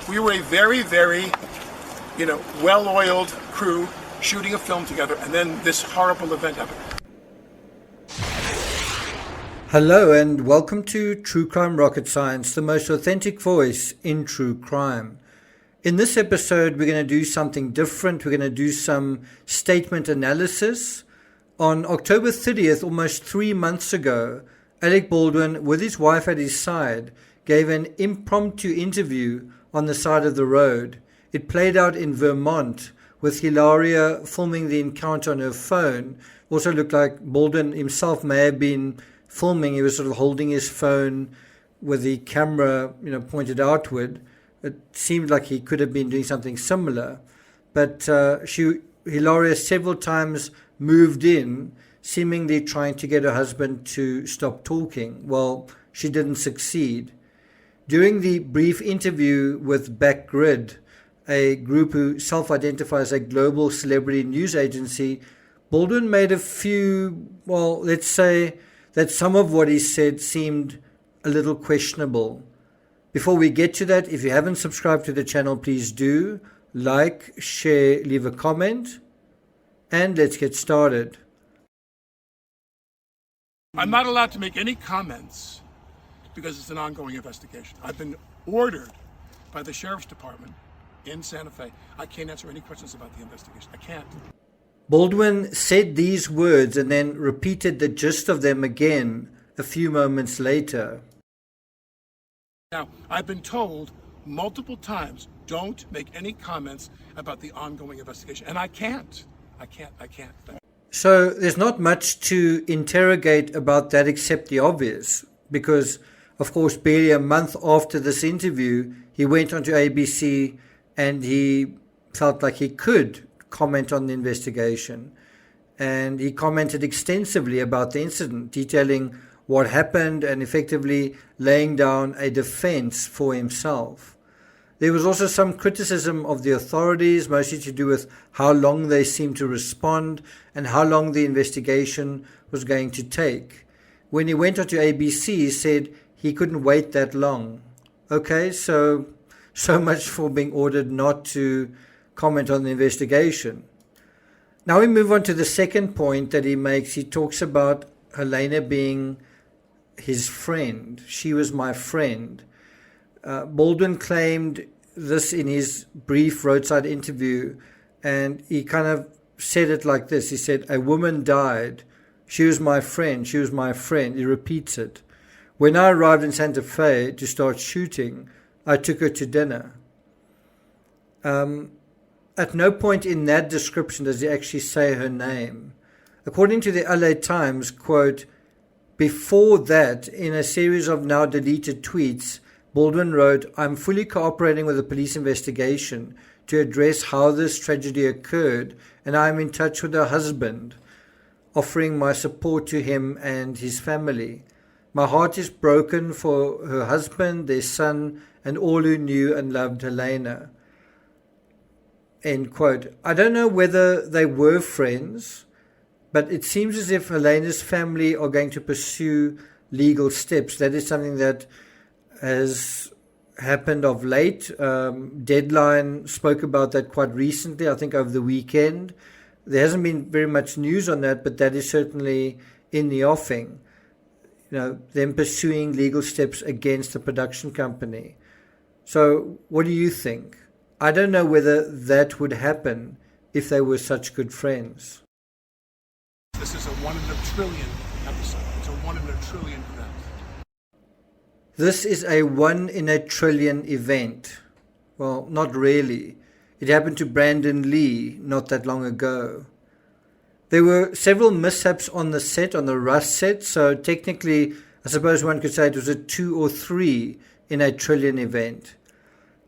We were a very, very, well-oiled crew shooting a film together, and then this horrible event happened. Hello and welcome to True Crime Rocket Science, the most authentic voice in true crime. In this episode, we're going to do something different. We're going to do some statement analysis. On October 30th, almost 3 months ago, Alec Baldwin, with his wife at his side, gave an impromptu interview on the side of the road. It played out in Vermont, with Hilaria filming the encounter on her phone. Also looked like Baldwin himself may have been filming. He was sort of holding his phone with the camera, pointed outward. It seemed like he could have been doing something similar. But Hilaria several times moved in, seemingly trying to get her husband to stop talking. Well, she didn't succeed. During the brief interview with Backgrid, a group who self-identifies as a global celebrity news agency, Baldwin made a few, let's say that some of what he said seemed a little questionable. Before we get to that, if you haven't subscribed to the channel, please do. Like, share, leave a comment, and let's get started. I'm not allowed to make any comments because it's an ongoing investigation. I've been ordered by the Sheriff's Department in Santa Fe. I can't answer any questions about the investigation. I can't. Baldwin said these words and then repeated the gist of them again a few moments later. Now, I've been told multiple times, don't make any comments about the ongoing investigation. And I can't. So there's not much to interrogate about that except the obvious, because, of course, barely a month after this interview, he went onto ABC and he felt like he could comment on the investigation. And he commented extensively about the incident, detailing what happened and effectively laying down a defense for himself. There was also some criticism of the authorities, mostly to do with how long they seemed to respond and how long the investigation was going to take. When he went onto ABC, he said he couldn't wait that long. Okay, so much for being ordered not to comment on the investigation. Now we move on to the second point that he makes. He talks about Helena being his friend. She was my friend. Baldwin claimed this in his brief roadside interview, and he kind of said it like this. He said, "A woman died. She was my friend. She was my friend." He repeats it. "When I arrived in Santa Fe to start shooting, I took her to dinner." At no point in that description does he actually say her name. According to the LA Times, quote, "Before that, in a series of now deleted tweets, Baldwin wrote, 'I'm fully cooperating with the police investigation to address how this tragedy occurred, and I am in touch with her husband, offering my support to him and his family. My heart is broken for her husband, their son, and all who knew and loved Helena.'" End quote. I don't know whether they were friends, but it seems as if Helena's family are going to pursue legal steps. That is something that has happened of late. Deadline spoke about that quite recently, I think over the weekend. There hasn't been very much news on that, but that is certainly in the offing. Them pursuing legal steps against the production company. So what do you think? I don't know whether that would happen if they were such good friends. This is a 1 in a trillion episode. It's a 1 in a trillion event. This is a 1 in a trillion event. Well, not really. It happened to Brandon Lee not that long ago. There were several mishaps on the set, on the Rust set, so technically, I suppose one could say it was a 2 or 3 in a trillion event.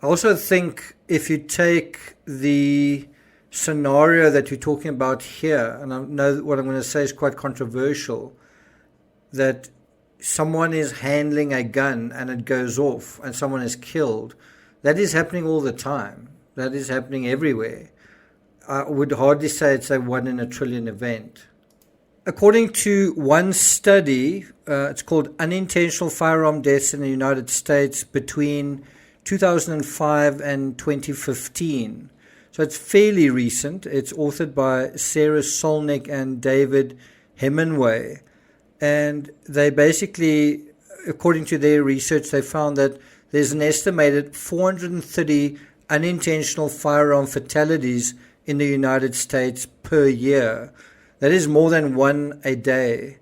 I also think if you take the scenario that we're talking about here, and I know what I'm going to say is quite controversial, that someone is handling a gun and it goes off and someone is killed, that is happening all the time. That is happening everywhere. I would hardly say it's a 1 in a trillion event. According to one study, it's called Unintentional Firearm Deaths in the United States between 2005 and 2015. So it's fairly recent. It's authored by Sarah Solnick and David Hemingway. And they basically, according to their research, they found that there's an estimated 430 unintentional firearm fatalities in the United States per year. That is more than one a day.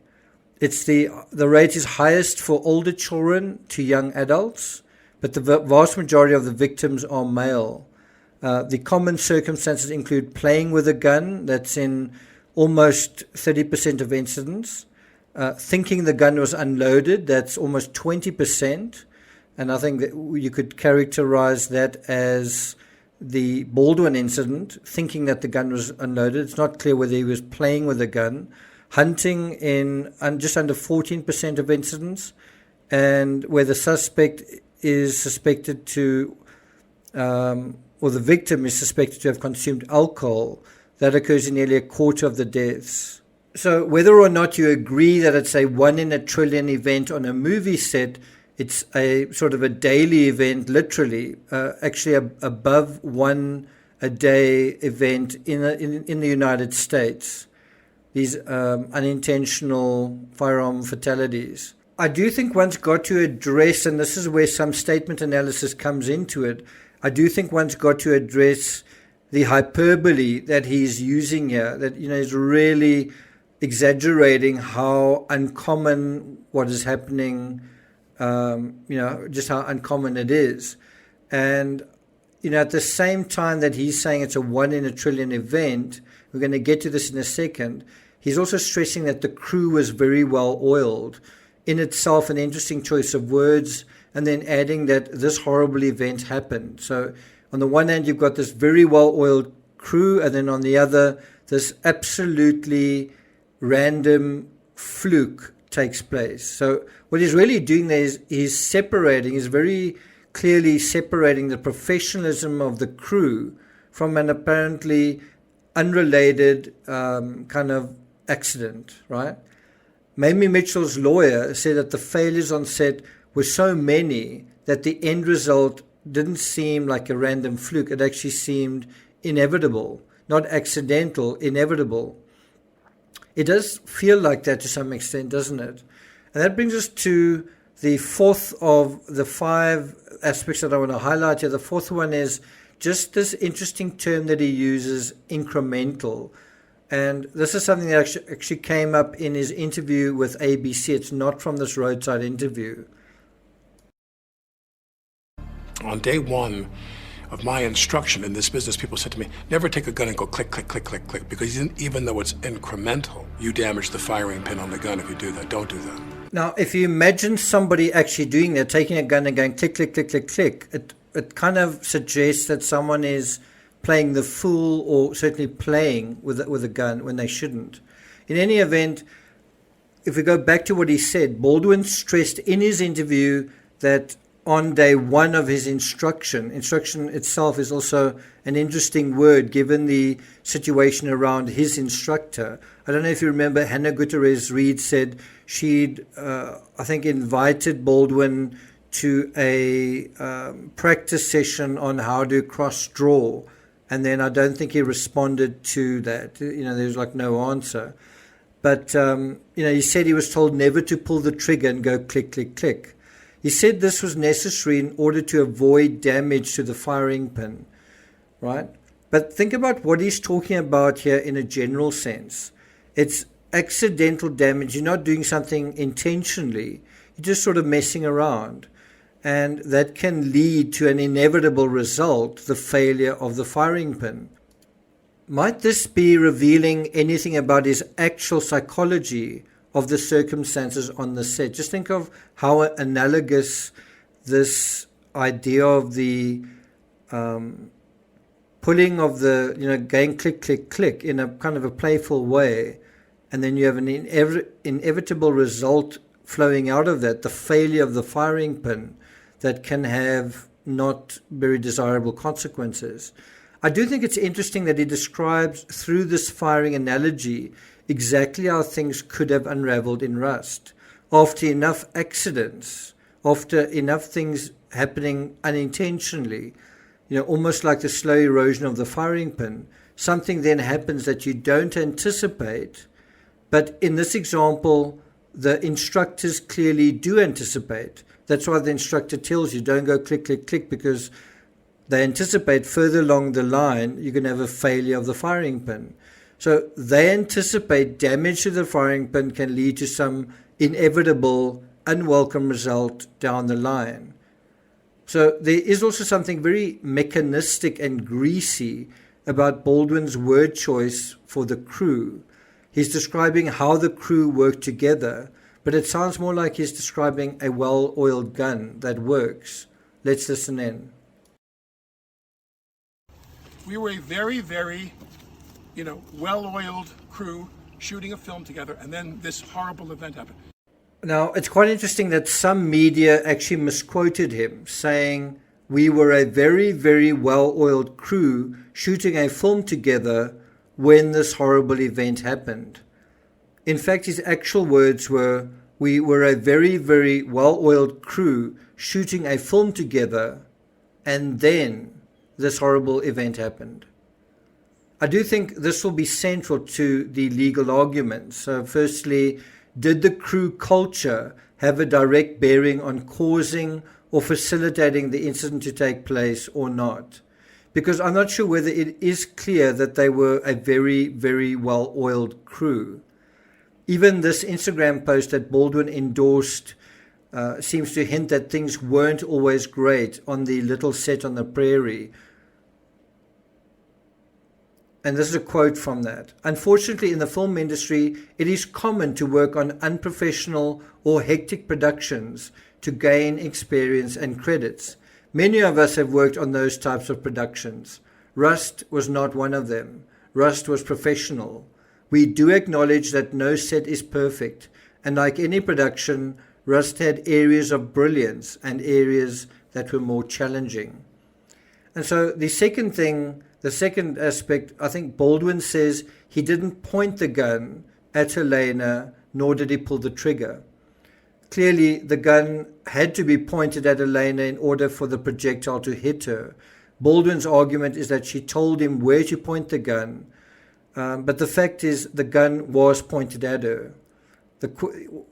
It's the rate is highest for older children to young adults, but the vast majority of the victims are male. The common circumstances include playing with a gun, that's in almost 30% of incidents, thinking the gun was unloaded, that's almost 20%, and I think that you could characterize that as the Baldwin incident, thinking that the gun was unloaded. It's not clear whether he was playing with a gun. Hunting in just under 14% of incidents, and where the suspect is suspected to, or the victim is suspected to have consumed alcohol, that occurs in nearly a quarter of the deaths. So whether or not you agree that it's a 1 in a trillion event on a movie set, it's a sort of a daily event, literally, actually above 1 a day event in the United States. These unintentional firearm fatalities. I do think one's got to address, and this is where some statement analysis comes into it, I do think one's got to address the hyperbole that he's using here, that, he's really exaggerating how uncommon what is happening, just how uncommon it is. And, at the same time that he's saying it's a 1 in a trillion event, we're going to get to this in a second, he's also stressing that the crew was very well oiled. In itself, an interesting choice of words, and then adding that this horrible event happened. So on the one hand, you've got this very well-oiled crew, and then on the other, this absolutely random fluke takes place. So what he's really doing there is he's very clearly separating the professionalism of the crew from an apparently unrelated kind of accident, right? Mamie Mitchell's lawyer said that the failures on set were so many that the end result didn't seem like a random fluke. It actually seemed inevitable, not accidental, inevitable. It does feel like that to some extent, doesn't it? And that brings us to the fourth of the 5 aspects that I want to highlight here. The fourth one is just this interesting term that he uses, incremental. And this is something that actually came up in his interview with ABC. It's not from this roadside interview. On day 1 of my instruction in this business, people said to me, never take a gun and go click, click, click, click, click, because even though it's incremental, you damage the firing pin on the gun if you do that. Don't do that. Now, if you imagine somebody actually doing that, taking a gun and going click, click, click, click, click, it kind of suggests that someone is playing the fool, or certainly playing with a gun when they shouldn't. In any event, if we go back to what he said, Baldwin stressed in his interview that on day 1 of his instruction itself is also an interesting word given the situation around his instructor. I don't know if you remember, Hannah Gutierrez-Reed said she'd, I think, invited Baldwin to a practice session on how to cross-draw. And then I don't think he responded to that. There was like no answer. But, he said he was told never to pull the trigger and go click, click, click. He said this was necessary in order to avoid damage to the firing pin, right? But think about what he's talking about here in a general sense. It's accidental damage. You're not doing something intentionally. You're just sort of messing around. And that can lead to an inevitable result, the failure of the firing pin. Might this be revealing anything about his actual psychology of the circumstances on the set? Just think of how analogous this idea of the pulling of the, going click, click, click in a kind of a playful way, and then you have an inevitable result flowing out of that, the failure of the firing pin, that can have not very desirable consequences. I do think it's interesting that he describes through this firing analogy exactly how things could have unraveled in Rust. After enough accidents after enough things happening unintentionally, almost like the slow erosion of the firing pin, something then happens that you don't anticipate. But in this example, the instructors clearly do anticipate. That's why the instructor tells you don't go click, click, click, because they anticipate further along the line you're going to have a failure of the firing pin. So they anticipate damage to the firing pin can lead to some inevitable, unwelcome result down the line. So there is also something very mechanistic and greasy about Baldwin's word choice for the crew. He's describing how the crew work together, but it sounds more like he's describing a well-oiled gun that works. Let's listen in. We were a very, very, well-oiled crew shooting a film together, and then this horrible event happened. Now, it's quite interesting that some media actually misquoted him, saying we were a very, very well-oiled crew shooting a film together when this horrible event happened. In fact, his actual words were, we were a very, very well-oiled crew shooting a film together, and then this horrible event happened. I do think this will be central to the legal argument. So firstly, did the crew culture have a direct bearing on causing or facilitating the incident to take place or not? Because I'm not sure whether it is clear that they were a very, very well-oiled crew. Even this Instagram post that Baldwin endorsed seems to hint that things weren't always great on the little set on the prairie. And this is a quote from that. Unfortunately, in the film industry, it is common to work on unprofessional or hectic productions to gain experience and credits. Many of us have worked on those types of productions. Rust was not one of them. Rust was professional. We do acknowledge that no set is perfect, and like any production, Rust had areas of brilliance and areas that were more challenging. And so the second aspect, I think Baldwin says he didn't point the gun at Helena, nor did he pull the trigger. Clearly, the gun had to be pointed at Helena in order for the projectile to hit her. Baldwin's argument is that she told him where to point the gun, but the fact is the gun was pointed at her.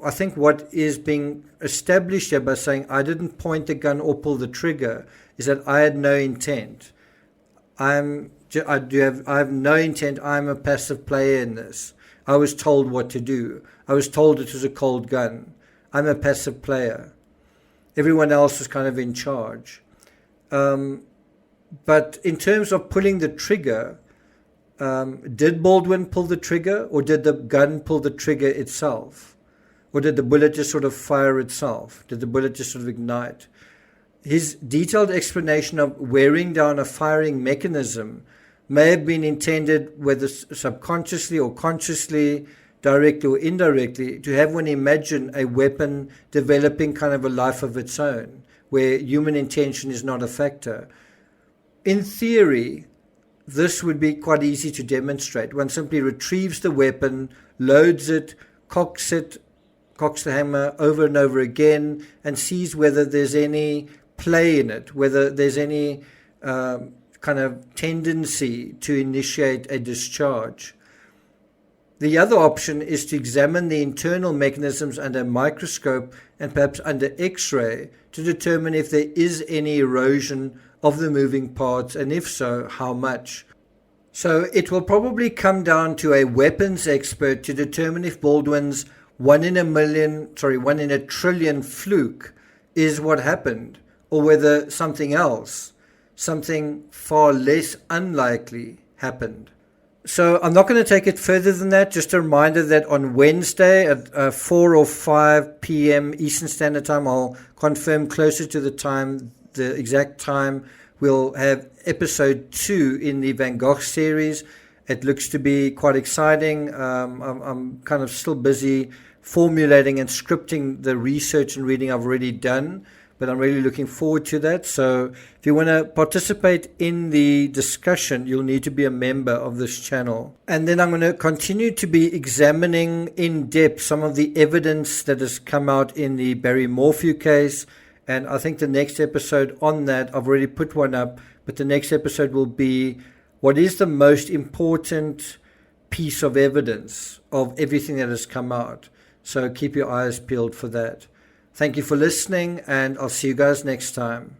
I think what is being established here by saying I didn't point the gun or pull the trigger is that I had no intent. I have no intent. I'm a passive player in this. I was told what to do. I was told it was a cold gun. I'm a passive player. Everyone else was kind of in charge. But in terms of pulling the trigger, did Baldwin pull the trigger, or did the gun pull the trigger itself? Or did the bullet just sort of fire itself? Did the bullet just sort of ignite? His detailed explanation of wearing down a firing mechanism may have been intended, whether subconsciously or consciously, directly or indirectly, to have one imagine a weapon developing kind of a life of its own, where human intention is not a factor. In theory, this would be quite easy to demonstrate. One simply retrieves the weapon, loads it, cocks the hammer over and over again, and sees whether there's any play in it, whether there's any kind of tendency to initiate a discharge. The other option is to examine the internal mechanisms under a microscope and perhaps under X-ray to determine if there is any erosion of the moving parts, and if so, how much. So it will probably come down to a weapons expert to determine if Baldwin's 1 in a trillion fluke is what happened, or whether something else, something far less unlikely, happened. So I'm not going to take it further than that. Just a reminder that on Wednesday at 4 or 5 p.m. Eastern Standard Time, I'll confirm closer to the exact time, we'll have episode 2 in the Van Gogh series. It looks to be quite exciting. I'm kind of still busy formulating and scripting the research and reading I've already done, but I'm really looking forward to that. So if you want to participate in the discussion, you'll need to be a member of this channel. And then I'm going to continue to be examining in depth some of the evidence that has come out in the Barry Morphew case. And I think the next episode on that, I've already put one up, but the next episode will be what is the most important piece of evidence of everything that has come out. So keep your eyes peeled for that. Thank you for listening, and I'll see you guys next time.